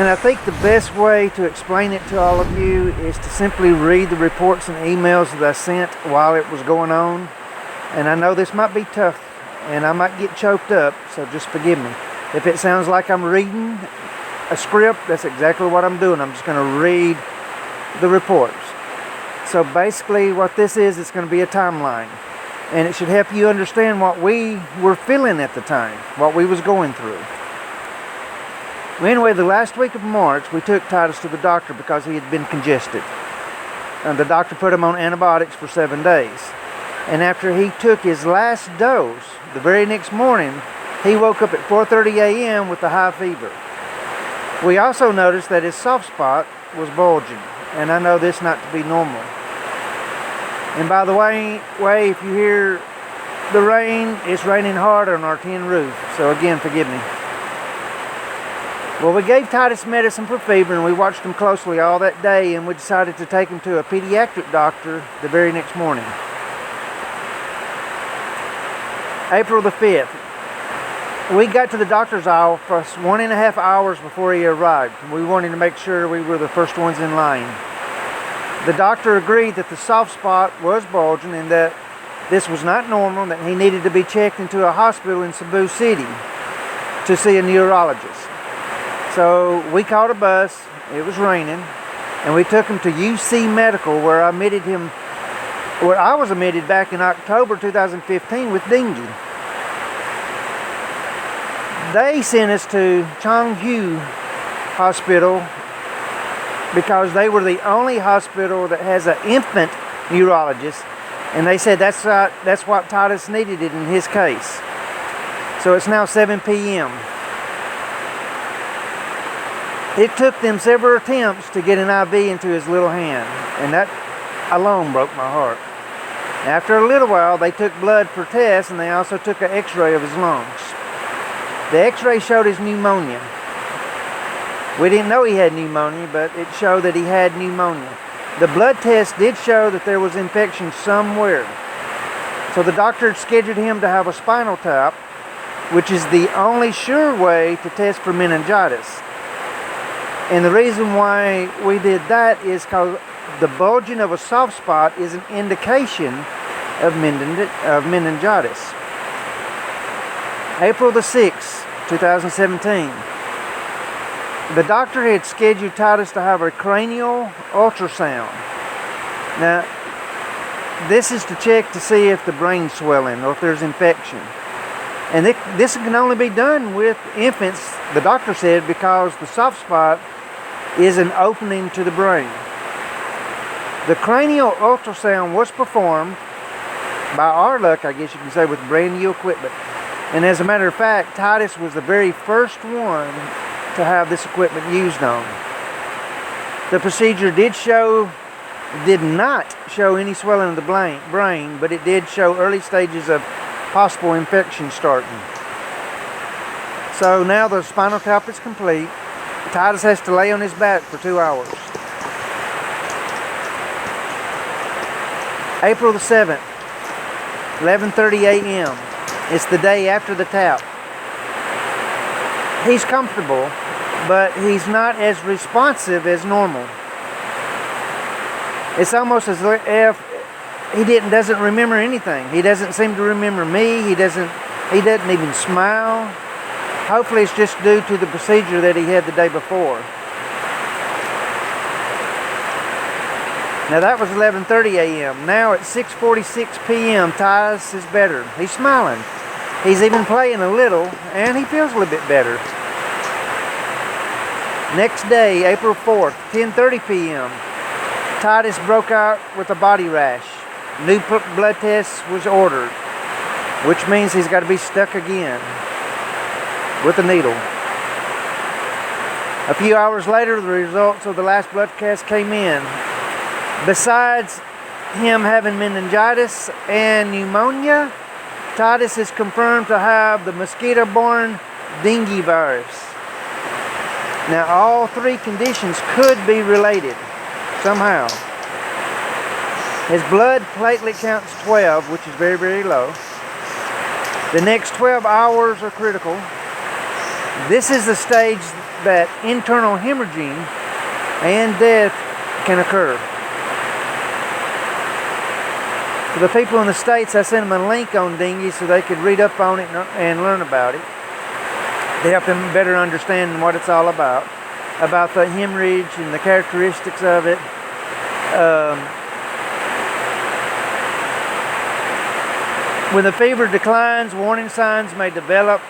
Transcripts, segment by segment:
And I think the best way to explain it to all of you is to simply read the reports and emails that I sent while it was going on. And I know this might be tough and I might get choked up, so just forgive me. If it sounds like I'm reading a script, that's exactly what I'm doing. I'm just going to read the reports. So basically what this is, it's going to be a timeline. And it should help you understand what we were feeling at the time, what we was going through. Well, anyway, the last week of March, we took Titus to the doctor because he had been congested. And the doctor put him on antibiotics for 7 days. And after he took his last dose, the very next morning, he woke up at 4:30 a.m. with a high fever. We also noticed that his soft spot was bulging. And I know this not to be normal. And by the way, if you hear the rain, it's raining hard on our tin roof. So again, forgive me. Well, we gave Titus medicine for fever and we watched him closely all that day, and we decided to take him to a pediatric doctor the very next morning. April the 5th. We got to the doctor's office 1.5 hours before he arrived. We wanted to make sure we were the first ones in line. The doctor agreed that the soft spot was bulging and that this was not normal, that he needed to be checked into a hospital in Cebu City to see a neurologist. So we caught a bus, it was raining, and we took him to UC Medical where I was admitted back in October 2015 with dengue. They sent us to Chonghu Hospital because they were the only hospital that has an infant neurologist, and they said that's what Titus needed in his case. So it's now 7 p.m. It took them several attempts to get an IV into his little hand, and that alone broke my heart. After a little while, they took blood for tests, and they also took an x-ray of his lungs. The x-ray showed his pneumonia. We didn't know he had pneumonia, but it showed that he had pneumonia. The blood test did show that there was infection somewhere. So the doctor scheduled him to have a spinal tap, which is the only sure way to test for meningitis. And the reason why we did that is because the bulging of a soft spot is an indication of meningitis. April the 6th, 2017. The doctor had scheduled Titus to have a cranial ultrasound. Now, this is to check to see if the brain's swelling or if there's infection. And this can only be done with infants, the doctor said, because the soft spot is an opening to the brain. The cranial ultrasound was performed, by our luck, I guess you can say, with brand new equipment. And as a matter of fact, Titus was the very first one to have this equipment used on. The procedure did not show any swelling of the brain, but it did show early stages of possible infection starting. So now the spinal tap is complete. Titus has to lay on his back for 2 hours. April the 7th, 11:30 a.m. It's the day after the tap. He's comfortable, but he's not as responsive as normal. It's almost as if he doesn't remember anything. He doesn't seem to remember me. He doesn't even smile. Hopefully it's just due to the procedure that he had the day before. Now that was 11:30 a.m. Now at 6:46 p.m. Titus is better. He's smiling. He's even playing a little, and he feels a little bit better. Next day, April 4th, 10:30 p.m. Titus broke out with a body rash. New blood test was ordered, which means he's got to be stuck again with a needle. A few hours later, the results of the last blood test came in. Besides him having meningitis and pneumonia, Titus is confirmed to have the mosquito-borne dengue virus. Now, all three conditions could be related somehow. His blood platelet count's 12, which is very, very low. The next 12 hours are critical. This is the stage that internal hemorrhaging and death can occur. For the people in the States, I sent them a link on dengue so they could read up on it and learn about it. To help them better understand what it's all about the hemorrhage and the characteristics of it. When the fever declines, warning signs may develop,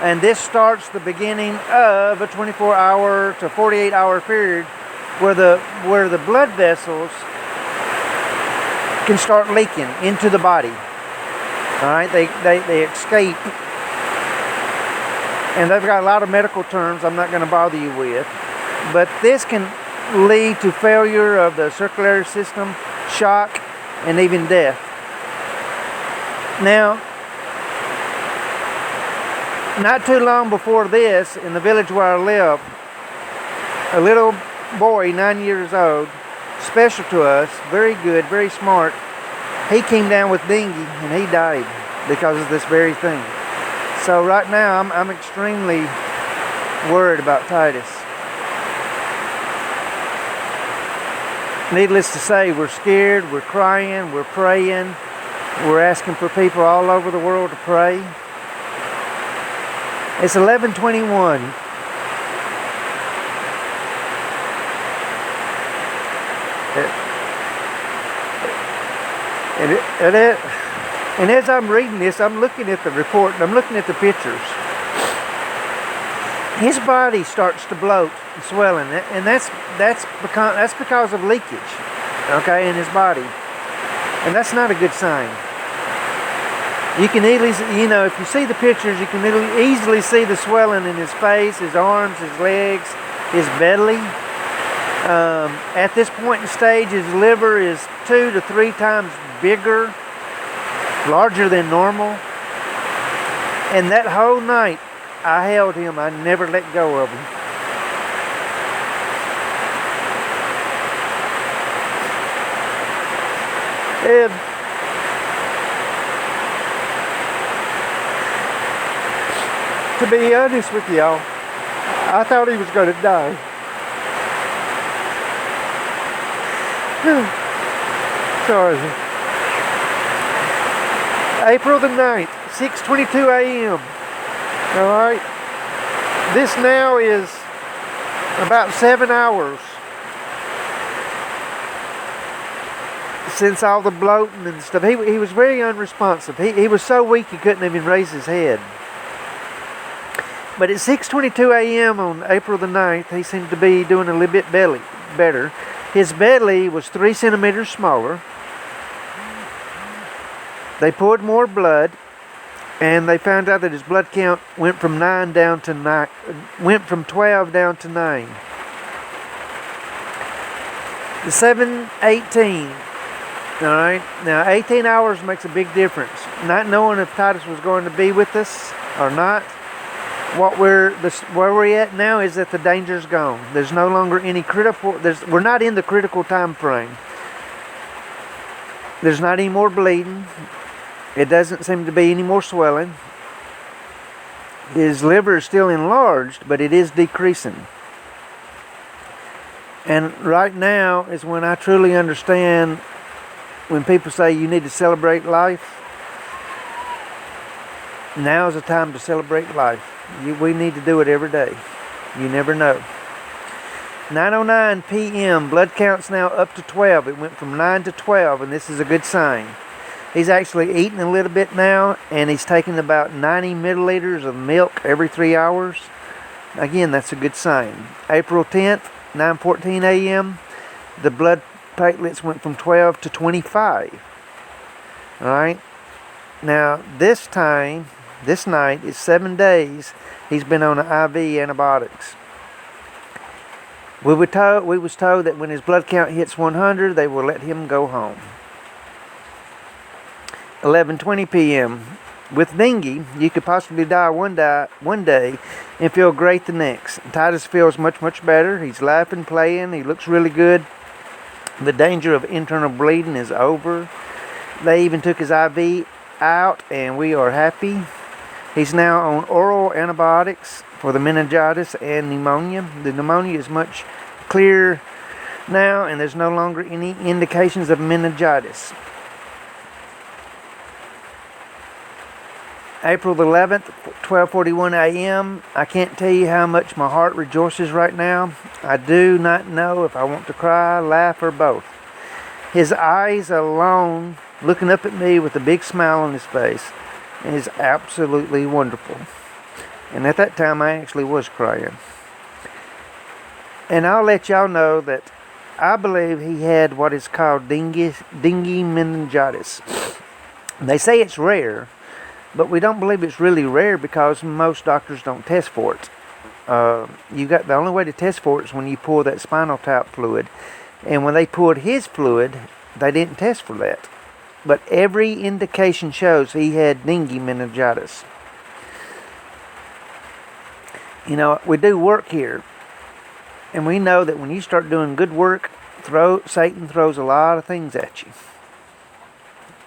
and this starts the beginning of a 24-hour to 48-hour period where the blood vessels can start leaking into the body. All right, they escape, and they've got a lot of medical terms I'm not going to bother you with, but this can lead to failure of the circulatory system, shock, and even death. Now, not too long before this, in the village where I live, a little boy, 9 years old, special to us, very good, very smart, he came down with dengue and he died because of this very thing. So right now I'm extremely worried about Titus. Needless to say, we're scared, we're crying, we're praying, we're asking for people all over the world to pray. It's 11:21. And as I'm reading this, I'm looking at the report and I'm looking at the pictures. His body starts to bloat and swelling, and that's because of leakage, okay, in his body, and that's not a good sign. You can easily, if you see the pictures, you can easily see the swelling in his face, his arms, his legs, his belly. At this point in stage, his liver is 2 to 3 times bigger, larger than normal. And that whole night, I held him. I never let go of him. And to be honest with y'all, I thought he was going to die. Sorry. April the 9th, 6:22 a.m. Alright. This now is about 7 hours since all the bloating and stuff. He was very unresponsive. He was so weak he couldn't even raise his head. But at 6:22 a.m. on April the 9th, he seemed to be doing a little bit better. His belly was 3 centimeters smaller. They poured more blood, and they found out that his blood count went from 12 down to 9. The 7:18. All right. Now 18 hours makes a big difference. Not knowing if Titus was going to be with us or not. Where we're at now is that the danger's gone. There's no longer any critical. We're not in the critical time frame. There's not any more bleeding. It doesn't seem to be any more swelling. His liver is still enlarged, but it is decreasing. And right now is when I truly understand when people say you need to celebrate life. Now is the time to celebrate life. We need to do it every day. You never know. 9:09 p.m. Blood count's now up to 12. It went from 9 to 12, and this is a good sign. He's actually eating a little bit now, and he's taking about 90 milliliters of milk every 3 hours. Again, that's a good sign. April 10th, 9:14 a.m. The blood platelets went from 12 to 25. All right. Now, this night is 7 days he's been on IV antibiotics. We was told that when his blood count hits 100, they will let him go home. 11:20 p.m. With dengue, you could possibly die one day and feel great the next. Titus feels much, much better. He's laughing, playing. He looks really good. The danger of internal bleeding is over. They even took his IV out, and we are happy. He's now on oral antibiotics for the meningitis and pneumonia. The pneumonia is much clearer now, and there's no longer any indications of meningitis. April the 11th, 12:41 a.m. I can't tell you how much my heart rejoices right now. I do not know if I want to cry, laugh, or both. His eyes alone, looking up at me with a big smile on his face, is absolutely wonderful. And at that time, I actually was crying. And I'll let y'all know that I believe he had what is called dengue meningitis. They say it's rare, but we don't believe it's really rare because most doctors don't test for it. The only way to test for it is when you pull that spinal tap fluid. And when they pulled his fluid, they didn't test for that. But every indication shows he had dengue meningitis. You know, we do work here. And we know that when you start doing good work, Satan throws a lot of things at you.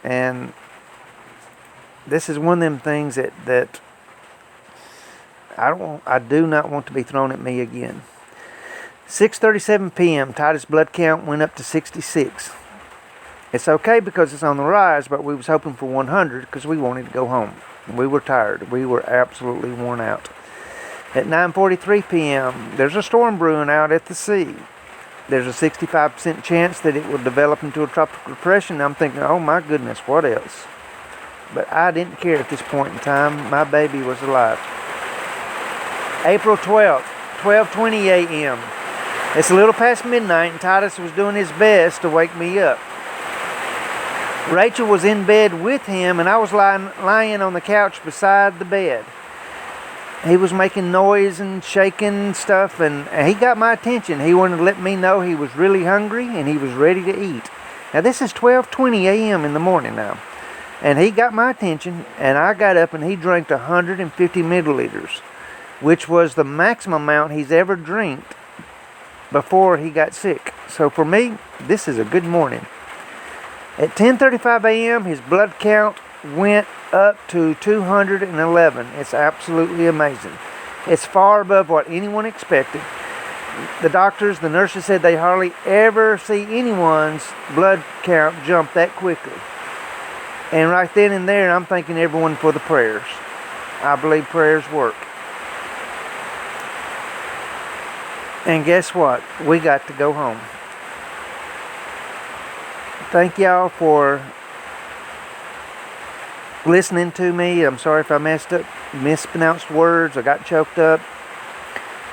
And this is one of them things that I do not want to be thrown at me again. 6:37 p.m. Titus blood count went up to 66. It's okay because it's on the rise, but we was hoping for 100 because we wanted to go home. We were tired. We were absolutely worn out. At 9:43 p.m., there's a storm brewing out at the sea. There's a 65% chance that it will develop into a tropical depression. I'm thinking, oh my goodness, what else? But I didn't care at this point in time. My baby was alive. April 12th, 12:20 a.m. It's a little past midnight, and Titus was doing his best to wake me up. Rachel was in bed with him, and I was lying on the couch beside the bed. He was making noise and shaking stuff, and he got my attention. He wanted to let me know he was really hungry, and he was ready to eat. Now, this is 12:20 a.m. in the morning now. And he got my attention, and I got up and he drank 150 milliliters, which was the maximum amount he's ever drank before he got sick. So for me, this is a good morning. At 10:35 a.m., his blood count went up to 211. It's absolutely amazing. It's far above what anyone expected. The doctors, the nurses said they hardly ever see anyone's blood count jump that quickly. And right then and there, I'm thanking everyone for the prayers. I believe prayers work. And guess what? We got to go home. Thank y'all for listening to me. I'm sorry if I mispronounced words. I got choked up.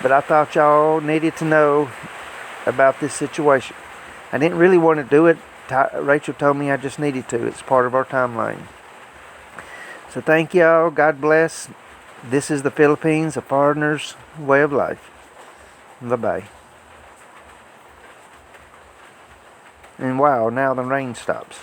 But I thought y'all needed to know about this situation. I didn't really want to do it. Rachel told me I just needed to. It's part of our timeline. So thank y'all. God bless. This is the Philippines, a foreigner's way of life. Bye-bye. And wow, now the rain stops.